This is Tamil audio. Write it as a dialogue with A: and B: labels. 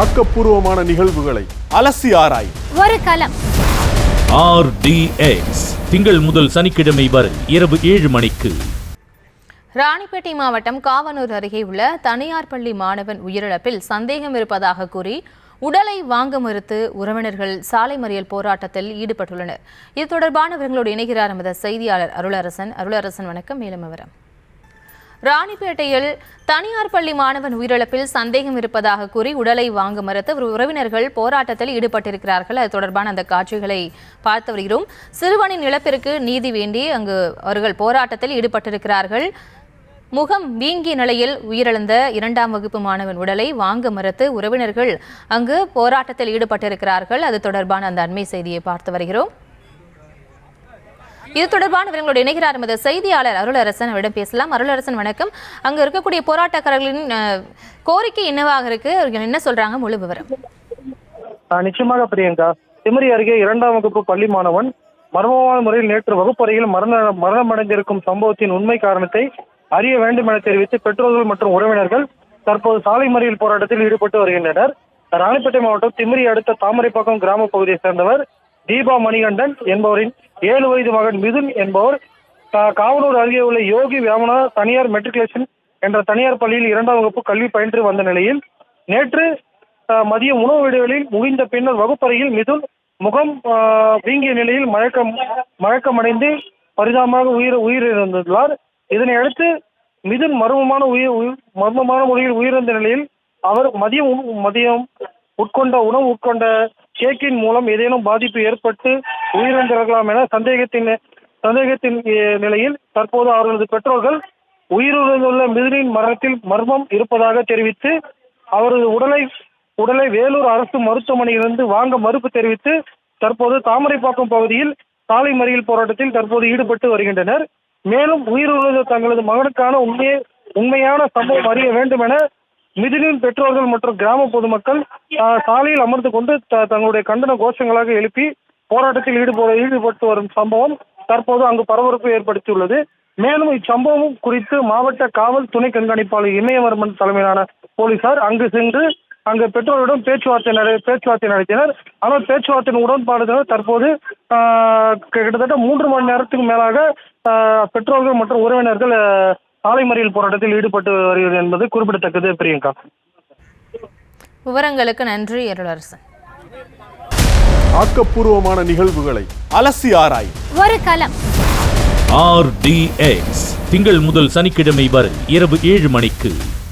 A: ஆக்கப்பூர்வமான நிகழ்வுகளை அலசி ஆராய்
B: ஒரு களம்.
C: RDX திங்கள் முதல் சனிக்கிழமை வரை இரவு 7 மணிக்கு.
B: ராணிப்பேட்டை மாவட்டம் காவனூர் அருகே உள்ள தனியார் பள்ளி மாணவன் உயிரிழப்பில் சந்தேகம் இருப்பதாக கூறி உடலை வாங்க மறுத்து உறவினர்கள் சாலை மறியல் போராட்டத்தில் ஈடுபட்டுள்ளனர். இது தொடர்பான விவரங்களோடு இணைகிறார் நமது செய்தியாளர் அருளரசன். அருளரசன், வணக்கம். மேலும் விவரம். ராணிப்பேட்டையில் தனியார் பள்ளி மாணவன் உயிரிழப்பில் சந்தேகம் இருப்பதாக கூறி உடலை வாங்க மறுத்து உறவினர்கள் போராட்டத்தில் ஈடுபட்டிருக்கிறார்கள். அது தொடர்பான அந்த காட்சிகளை பார்த்து வருகிறோம். சிறுவனின் இழப்பிற்கு நீதி வேண்டி அங்கு அவர்கள் போராட்டத்தில் ஈடுபட்டிருக்கிறார்கள். முகம் வீங்கிய நிலையில் உயிரிழந்த 2ஆம் வகுப்பு மாணவன் உடலை வாங்க மறுத்து உறவினர்கள் அங்கு போராட்டத்தில் ஈடுபட்டிருக்கிறார்கள். அது தொடர்பான அந்த அண்மை செய்தியை பார்த்து வருகிறோம். இது தொடர்பான விவரங்களோடு இணைகிறார் நமது செய்தியாளர் அருளரசன். அவரிடம் பேசலாம். அருளரசன், வணக்கம். அங்க இருக்கக்கூடிய போராட்டக்காரர்களின் கோரிக்கை என்னவாக இருக்கு, அவர்கள் என்ன சொல்றாங்க, முழு விவரம்.
D: நிச்சயமாக பிரியங்கா, திமிரி அருகே 2ஆம் வகுப்பு பள்ளி மாணவன் மர்மமான முறையில் நேற்று வகுப்பறையில் மரணமடைந்திருக்கும் சம்பவத்தின் உண்மை காரணத்தை அறிய வேண்டும் என தெரிவித்து பெற்றோர்கள் மற்றும் உறவினர்கள் தற்போது சாலை மறியல் போராட்டத்தில் ஈடுபட்டு வருகின்றனர். ராணிப்பேட்டை மாவட்டம் திமிரி அடுத்த தாமரைப்பாக்கம் கிராம பகுதியை சேர்ந்தவர் தீபா மணிகண்டன் என்பவரின் 7 வயது மகன் மிதுன் என்பவர் காவனூர் அருகே உள்ள யோகி வேமனா தனியார் மெட்ரிகுலேஷன் என்ற தனியார் பள்ளியில் 2ஆம் வகுப்பு கல்வி பயின்று வந்த நிலையில் நேற்று மதிய உணவு இடைவெளியில் முடிந்த பின்னர் வகுப்பறையில் மிதுன் முகம் வீங்கிய நிலையில் மயக்கமடைந்து பரிதாபமாக உயிரிழந்துள்ளார். இதனை அடுத்து மிதுன் மர்மமான முறையில் உயிரிழந்த நிலையில் அவர் மதியம் உட்கொண்ட கேக்கின் மூலம் ஏதேனும் பாதிப்பு ஏற்பட்டு உயிரிழந்திருக்கலாம் என சந்தேகத்தின் நிலையில் தற்போது அவர்களது பெற்றோர்கள் உயிரிழந்துள்ள மிதுனின் மரணத்தில் மர்மம் இருப்பதாக தெரிவித்து அவரது உடலை வேலூர் அரசு மருத்துவமனையிலிருந்து வாங்க மறுப்பு தெரிவித்து தற்போது தாமரைப்பாக்கம் பகுதியில் சாலை மறியல் போராட்டத்தில் தற்போது ஈடுபட்டு வருகின்றனர். மேலும் உயிரிழந்த தங்களது மகனுக்கான உண்மையான சம்பவம் அறிய வேண்டும் என மிதுனின் பெற்றோர்கள் மற்றும் கிராம பொதுமக்கள் சாலையில் அமர்ந்து கொண்டு தங்களுடைய கண்டன கோஷங்களாக எழுப்பி போராட்டத்தில் ஈடுபட்டு வரும் சம்பவம் தற்போது அங்கு பரபரப்பு ஏற்படுத்தியுள்ளது. மேலும் இச்சம்பவம் குறித்து மாவட்ட காவல் துணை கண்காணிப்பாளர் இமயவர்மன் தலைமையிலான போலீசார் அங்கு சென்று அங்கு பெற்றோரிடம் பேச்சுவார்த்தை நடத்தினர். ஆனால் பேச்சுவார்த்தையின் உடன்பாடுகள் தற்போது கிட்டத்தட்ட 3 மணி நேரத்துக்கு மேலாக பெற்றோர்கள் மற்றும் உறவினர்கள் சாலை மறியல் போராட்டத்தில் ஈடுபட்டு வருகிறது என்பது குறிப்பிடத்தக்கது. பிரியங்கா,
B: விவரங்களுக்கு நன்றி அருளரசன்.
A: ஆக்கப்பூர்வமான நிகழ்வுகளை அலசி ஆராய்
B: ஒரு களம்.
C: RDX திங்கள் முதல் சனிக்கிழமை வரை இரவு 7 மணிக்கு.